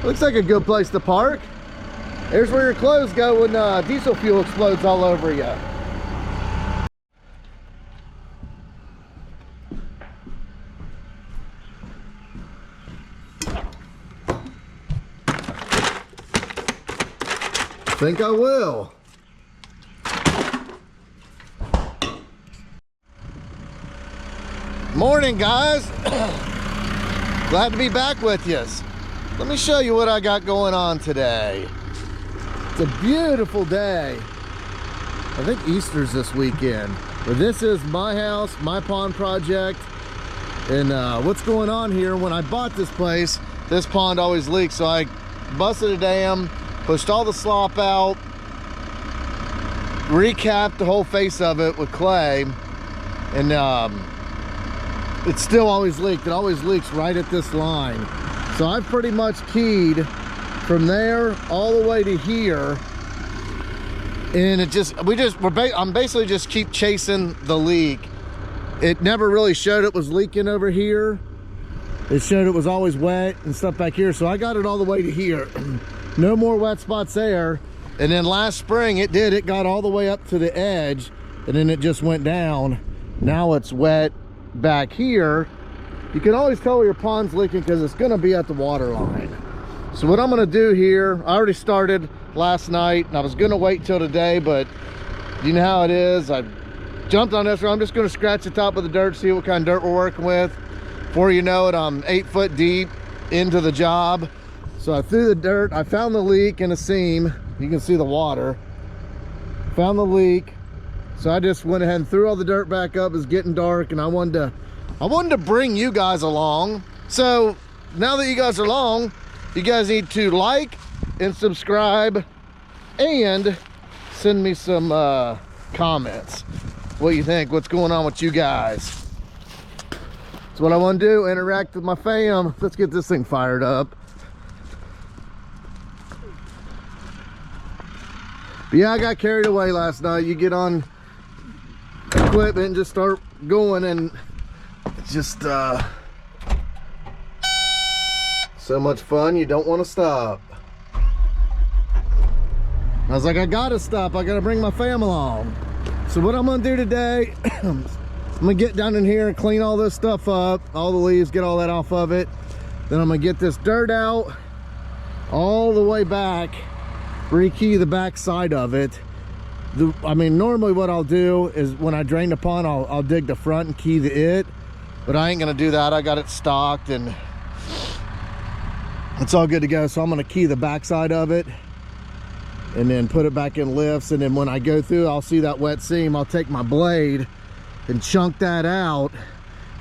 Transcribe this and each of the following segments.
Looks like a good place to park. Here's where your clothes go when diesel fuel explodes all over you. Think I will. Morning, guys. Glad to be back with you. Let me show you what I got going on today. It's a beautiful day. I think Easter's this weekend. But this is my house, my pond project. And what's going on here, when I bought this place, this pond always leaks. So I busted a dam, pushed all the slop out, recapped the whole face of it with clay, and it still always leaked. It always leaks right at this line. So I've pretty much keyed from there all the way to here, and I'm basically just keep chasing the leak. It never really showed it was leaking over here. It showed it was always wet and stuff back here, so I got it all the way to here. No more wet spots there. And then last spring it got all the way up to the edge, and then it just went down. Now it's wet back here. You can always tell where your pond's leaking because it's gonna be at the water line. So what I'm gonna do here, I already started last night and I was gonna wait till today, but you know how it is. I jumped on this. I'm just gonna scratch the top of the dirt, see what kind of dirt we're working with. Before you know it, I'm 8 foot deep into the job. So I threw the dirt, I found the leak in a seam. You can see the water. Found the leak. So I just went ahead and threw all the dirt back up. It's getting dark and I wanted to bring you guys along. So now that you guys are along, you guys need to like and subscribe and send me some comments. What you think? What's going on with you guys? That's what I want to do, interact with my fam. Let's get this thing fired up. But yeah, I got carried away last night. You get on equipment and just start going, and it's just so much fun, you don't want to stop. I was like, I gotta stop. I gotta bring my fam along. So what I'm gonna do today, I'm gonna get down in here and clean all this stuff up, all the leaves, get all that off of it. Then I'm gonna get this dirt out all the way back, rekey the back side of it. I mean, normally what I'll do is when I drain the pond, I'll dig the front and key it, but I ain't gonna do that. I got it stocked and it's all good to go. So I'm gonna key the back side of it and then put it back in lifts. And then when I go through, I'll see that wet seam. I'll take my blade and chunk that out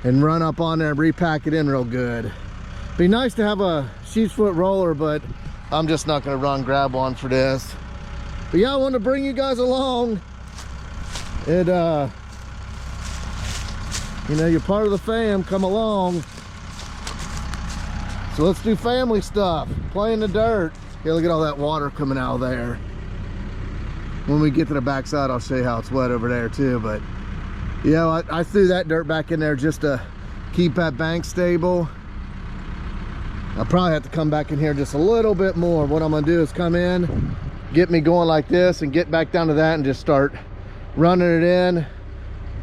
and run up on there and repack it in real good. Be nice to have a sheep's foot roller, but I'm just not gonna run grab one for this. But yeah, I want to bring you guys along. And you know, you're part of the fam, come along. So let's do family stuff, play in the dirt. Yeah, look at all that water coming out of there. When we get to the backside, I'll show you how it's wet over there too. But yeah, I threw that dirt back in there just to keep that bank stable. I'll probably have to come back in here just a little bit more. What I'm gonna do is come in, get me going like this, and get back down to that and just start running it in.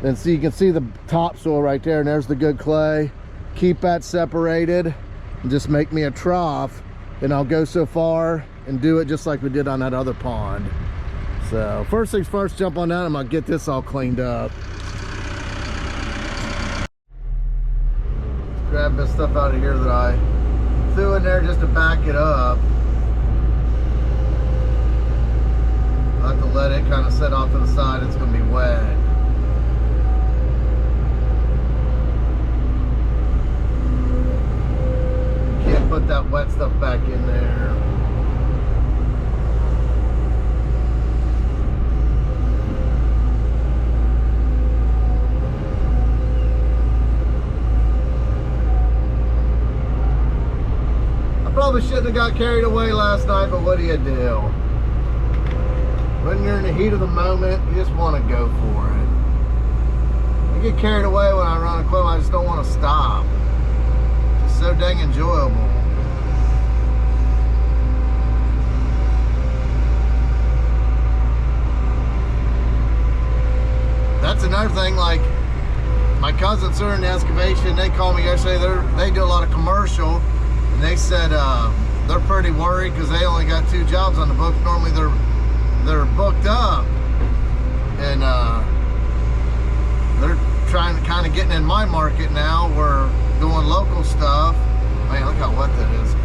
Then so you can see the topsoil right there, and there's the good clay. Keep that separated and just make me a trough, and I'll go so far and do it just like we did on that other pond. So first things first, jump on that. I'm gonna get this all cleaned up. Grab this stuff out of here that I threw in there just to back it up. I have to let it kind of set off to the side. It's going to be wet. Can't put that wet stuff back in there. I probably shouldn't have got carried away last night, but what do you do? When you're in the heat of the moment, you just want to go for it. I get carried away when I run equipment. I just don't want to stop. It's so dang enjoyable. another thing, like my cousins are in excavation. They called me yesterday. They do a lot of commercial, and they said they're pretty worried because they only got 2 jobs on the books. Normally they're booked up, and they're trying to kind of getting in my market now. We're doing local stuff. Man, look how wet that is.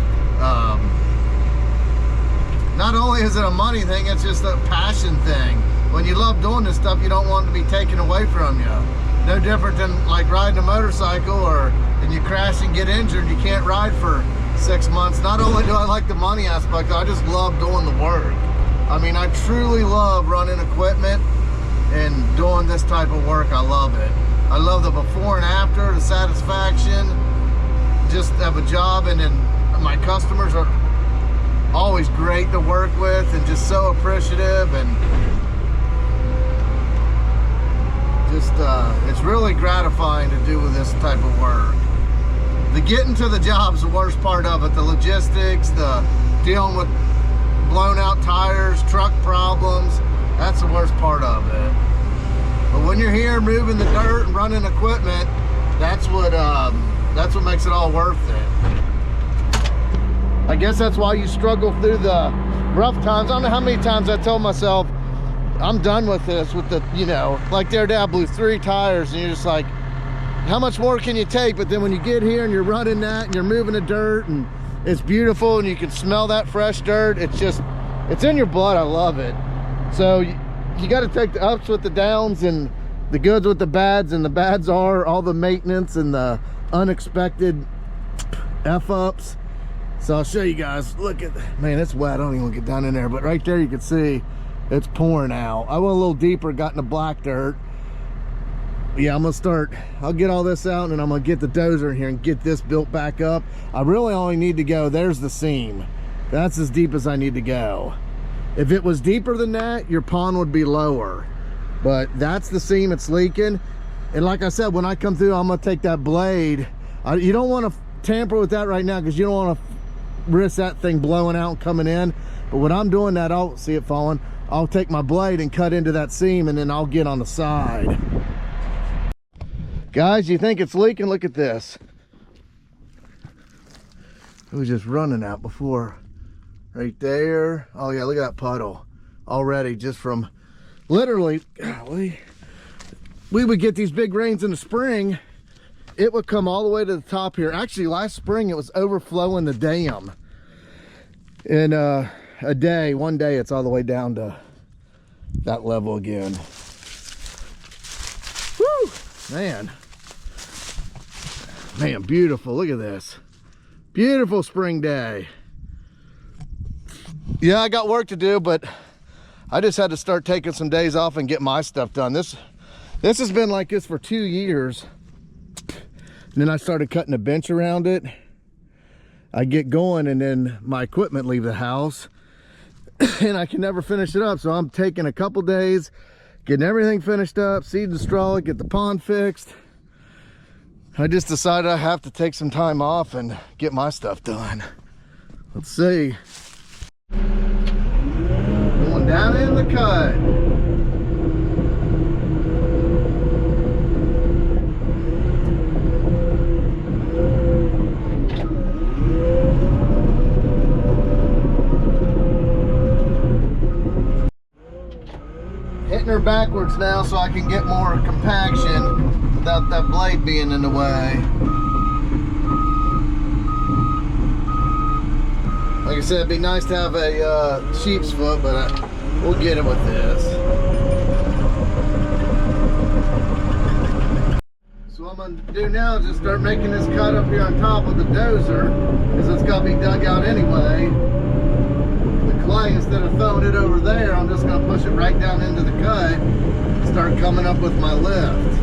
Not only is it a money thing, it's just a passion thing. When you love doing this stuff, you don't want it to be taken away from you. No different than like riding a motorcycle, and you crash and get injured, you can't ride for 6 months. Not only do I like the money aspect, I just love doing the work. I mean, I truly love running equipment and doing this type of work. I love it. I love the before and after, the satisfaction, just have a job, and then my customers are always great to work with and just so appreciative, and just it's really gratifying to do this type of work. The getting to the job's the worst part of it. The logistics, the dealing with blown out tires, truck problems, that's the worst part of it. But when you're here moving the dirt and running equipment, that's what makes it all worth it. I guess that's why you struggle through the rough times. I don't know how many times I told myself, I'm done with this, with the, you know, like their dad blew 3 tires, and you're just like, how much more can you take? But then when you get here and you're running that and you're moving the dirt and it's beautiful and you can smell that fresh dirt, it's just, it's in your blood. I love it. So you got to take the ups with the downs and the goods with the bads, and the bads are all the maintenance and the unexpected F-ups. So I'll show you guys. Look at, man, it's wet. I don't even want to get down in there, but right there you can see it's pouring out. I went a little deeper, got in the black dirt. Yeah, I'm gonna start, I'll get all this out, and I'm gonna get the dozer in here and get this built back up. I really only need to go, there's the seam. That's as deep as I need to go. If it was deeper than that, your pond would be lower. But that's the seam it's leaking. And like I said, when I come through, I'm gonna take that blade. You don't wanna tamper with that right now, because you don't wanna risk that thing blowing out and coming in. But when I'm doing that, I'll see it falling. I'll take my blade and cut into that seam, and then I'll get on the side. Guys, you think it's leaking? Look at this. It was just running out before. Right there. Oh yeah, look at that puddle already, just from literally, golly, we would get these big rains in the spring. It would come all the way to the top here. Actually, last spring it was overflowing the dam. In one day it's all the way down to that level again. Woo! Man, beautiful. Look at this. Beautiful spring day. Yeah, I got work to do, but I just had to start taking some days off and get my stuff done. This has been like this for 2 years. And then I started cutting a bench around it. I get going, and then my equipment leave the house and I can never finish it up. So I'm taking a couple days, getting everything finished up, seed and straw, get the pond fixed. I just decided I have to take some time off and get my stuff done. Let's see. Going down in the cut. Hitting her backwards now so I can get more compaction without that blade being in the way. Like I said, it'd be nice to have a sheep's foot, but we'll get it with this. So what I'm going to do now is just start making this cut up here on top of the dozer, because it's got to be dug out anyway. The clay, instead of throwing it over there, I'm just going to push it right down into the cut and start coming up with my lift.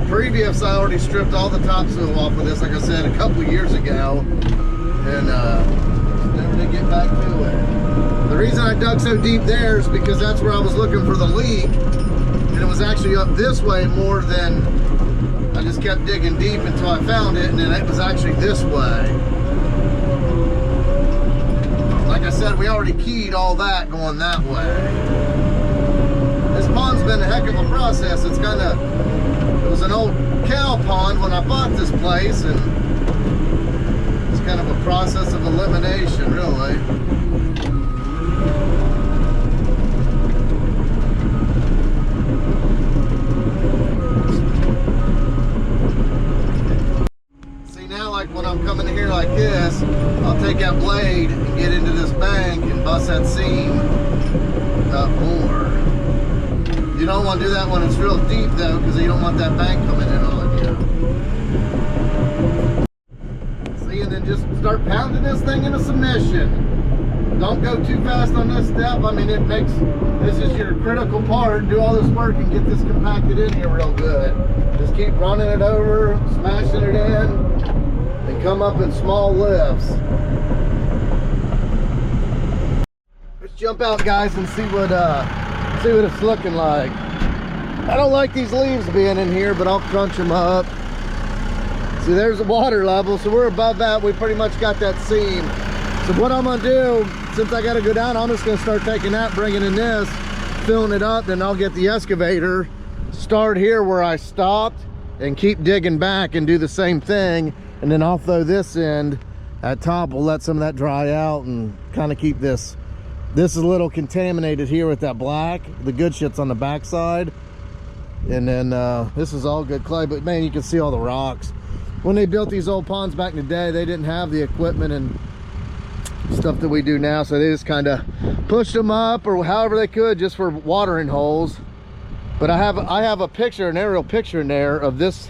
Previous, I already stripped all the topsoil off of this, like I said, a couple years ago, and never to get back to it. The reason I dug so deep there is because that's where I was looking for the leak, and it was actually up this way more than, I just kept digging deep until I found it, and then it was actually this way. Like I said, we already keyed all that going that way. This pond's has been a heck of a process. It's kind of, it was an old cow pond when I bought this place, and it's kind of a process of elimination, really. See, now like when I'm coming here like this, I'll take that blade and get into this bank and bust that seam up more. You don't want to do that when it's real deep though, because you don't want that bank coming in on you. See, and then just start pounding this thing into submission. Don't go too fast on this step. I mean, it makes, this is your critical part. Do all this work and get this compacted in here real good. Just keep running it over, smashing it in, and come up in small lifts. Let's jump out, guys, and see what it's looking like. I don't like these leaves being in here, but I'll crunch them up. See, there's the water level, so we're above that. We pretty much got that seam. So what I'm gonna do, since I gotta go down, I'm just gonna start taking that, bringing in this, filling it up, then I'll get the excavator, start here where I stopped, and keep digging back and do the same thing. And then I'll throw this end at top. We'll let some of that dry out and kind of keep this. This is a little contaminated here with that black. The good shit's on the back side. And then this is all good clay, but man, you can see all the rocks. When they built these old ponds back in the day, they didn't have the equipment and stuff that we do now, so they just kind of pushed them up or however they could just for watering holes. But I have a picture, an aerial picture in there of this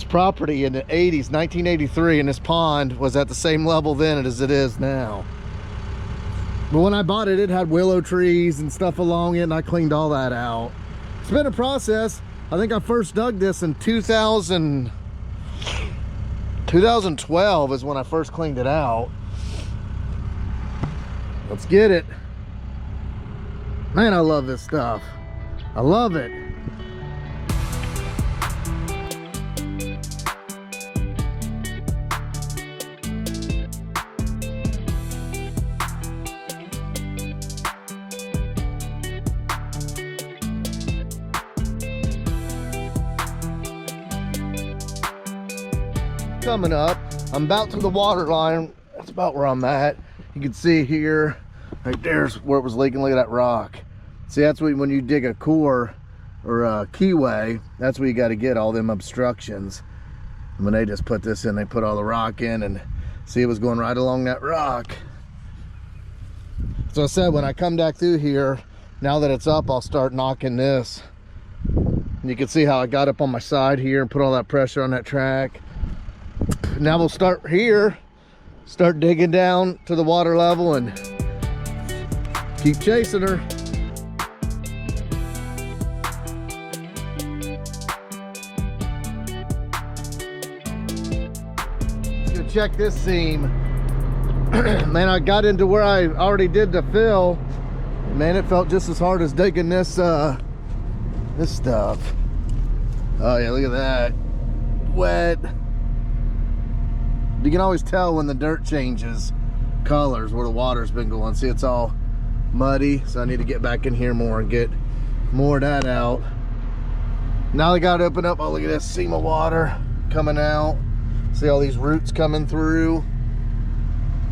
property in the 80s, 1983, and this pond was at the same level then as it is now. But when I bought it, it had willow trees and stuff along it, and I cleaned all that out. It's been a process. I think I first dug this in 2012 is when I first cleaned it out. Let's get it. Man, I love this stuff. I love it. Coming up, I'm about to the water line. That's about where I'm at. You can see here, right there's where it was leaking. Look at that rock. See, that's when you dig a core or a keyway, that's where you got to get all them obstructions. And when they just put this in, they put all the rock in, and see, it was going right along that rock. So I said, when I come back through here, now that it's up, I'll start knocking this. And you can see how I got up on my side here and put all that pressure on that track. Now we'll start here, start digging down to the water level and keep chasing her. Let's go check this seam. Man, I got into where I already did the fill. Man, it felt just as hard as digging this stuff. Oh yeah, look at that. Wet. You can always tell when the dirt changes colors where the water's been going. See, it's all muddy, so I need to get back in here more and get more of that out. Now they got to open up. Oh, look at this seam of water coming out. See all these roots coming through.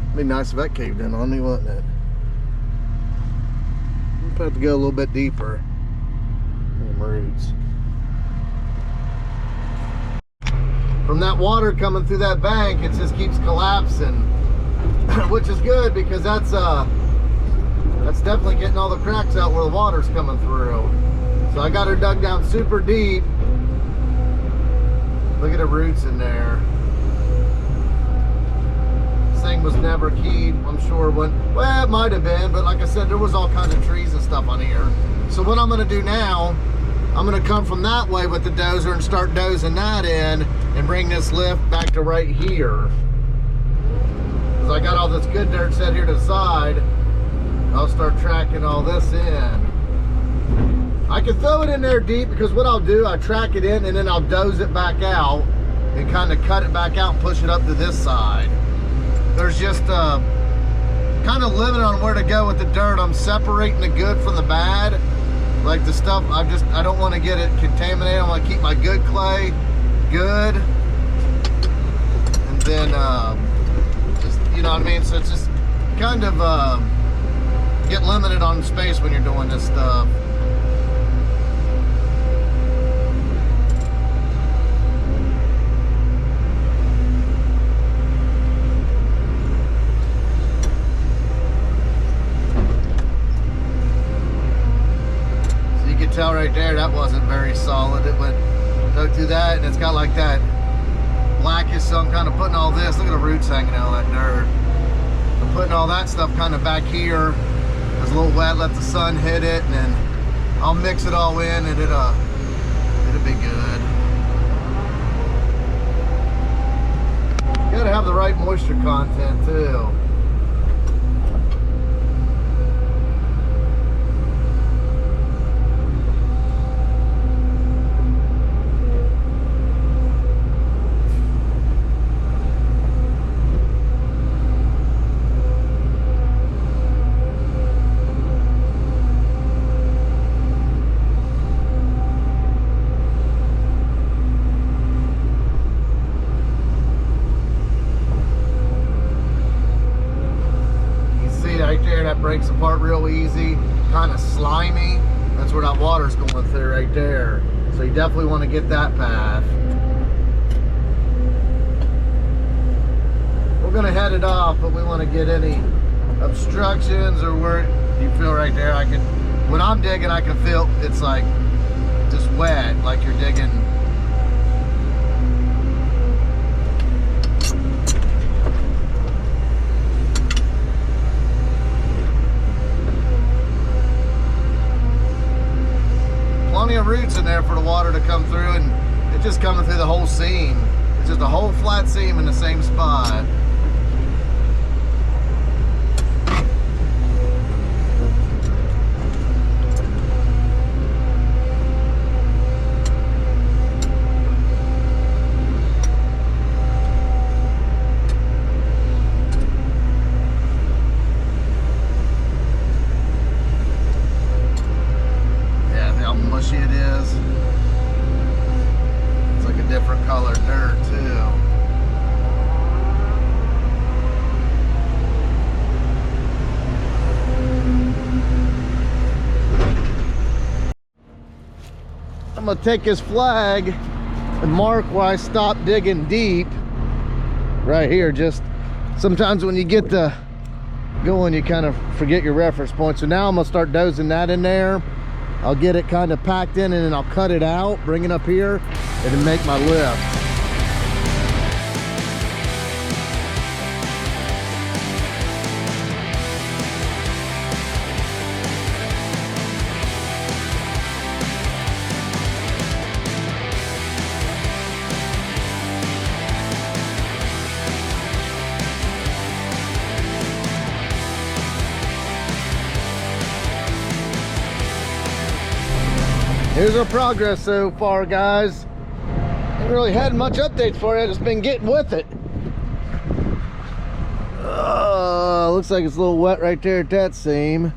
It'd be nice if that caved in on me, wouldn't it? I'll have to go a little bit deeper. Them roots. From that water coming through that bank, it just keeps collapsing, which is good because that's definitely getting all the cracks out where the water's coming through. So I got her dug down super deep. Look at the roots in there. This thing was never keyed, I'm sure. Well, it might have been, but like I said, there was all kinds of trees and stuff on here. So what I'm going to do now, I'm going to come from that way with the dozer and start dozing that in and bring this lift back to right here. Because I got all this good dirt set here to the side. I'll start tracking all this in. I can throw it in there deep because what I'll do, I track it in and then I'll doze it back out and kind of cut it back out and push it up to this side. There's just kind of limited on where to go with the dirt. I'm separating the good from the bad. Like the stuff, I don't want to get it contaminated. I want to keep my good clay good. And then, just, you know what I mean? So it's just kind of, get limited on space when you're doing this stuff. Tell right there that wasn't very solid. It went dug through that, and it's got like that blackish, so I'm kind of putting all this, look at the roots hanging out of that dirt. I'm putting all that stuff kind of back here. It's a little wet, let the sun hit it, and then I'll mix it all in, and it'll be good. You gotta have the right moisture content too. Breaks apart real easy, kind of slimy. That's where that water's going through right there. So you definitely want to get that path. We're going to head it off, but we want to get any obstructions or where you feel right there. When I'm digging, I can feel it's like just wet, like you're digging. Plenty of roots in there for the water to come through, and it's just coming through the whole seam. It's just a whole flat seam in the same spot. It is. It's like a different colored dirt too. I'm gonna take his flag and mark where I stopped digging deep. Right here. Just sometimes when you get the going, you kind of forget your reference point. So now I'm gonna start dozing that in there. I'll get it kind of packed in, and then I'll cut it out, bring it up here, and then make my lift. Here's our progress so far, guys. Haven't really had much updates for you, just been getting with it. Looks like it's a little wet right there at that seam.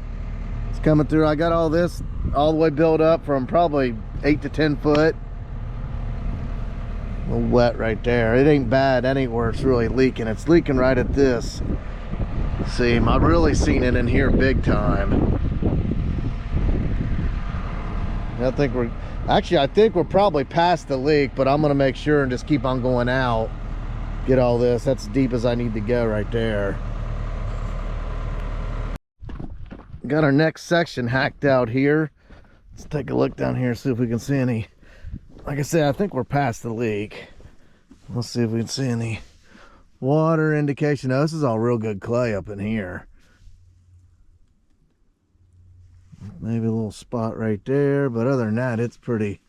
It's coming through. I got all this all the way built up from probably 8 to 10 foot. A little wet right there. It ain't bad. That ain't where it's really leaking. It's leaking right at this seam. I've really seen it in here big time. I think we're probably past the leak, but I'm gonna make sure and just keep on going out, get all this. That's as deep as I need to go right there. Got our next section hacked out here. Let's take a look down here, see if we can see any. Like I said, I think we're past the leak. Let's see if we can see any water indication. Oh, this is all real good clay up in here. Maybe a little spot right there, but other than that, it's pretty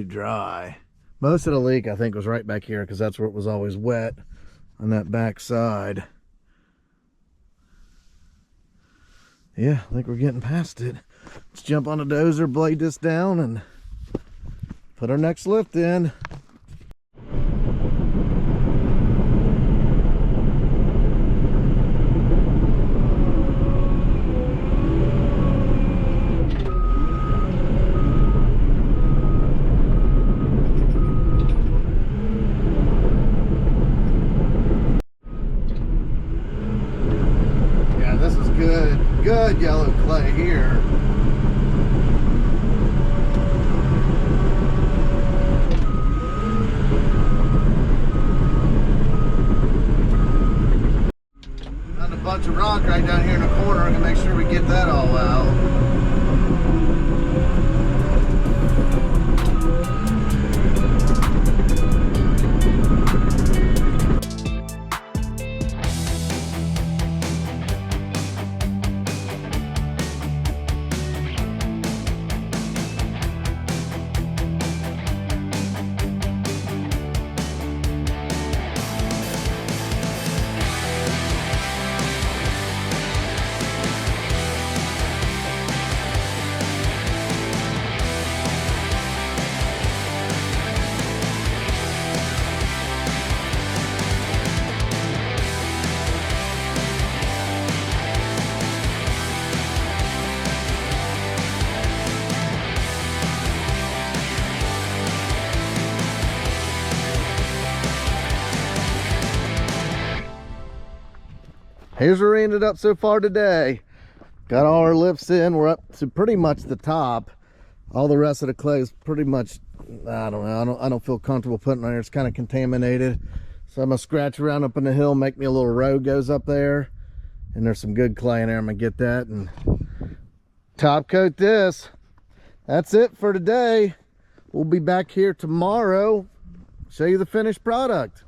dry. Most of the leak, I think, was right back here because that's where it was always wet on that back side. Yeah, I think we're getting past it. Let's jump on a dozer, blade this down, and put our next lift in. good yellow clay here. Found a bunch of rock right down here in the corner. I'm gonna make sure we get that all out. Here's where we ended up so far today. Got all our lifts in. We're up to pretty much the top. All the rest of the clay is pretty much, I don't know, I don't feel comfortable putting it on here. It's kind of contaminated. So I'm gonna scratch around up in the hill, make me a little road goes up there. And there's some good clay in there. I'm gonna get that and top coat this. That's it for today. We'll be back here tomorrow. Show you the finished product.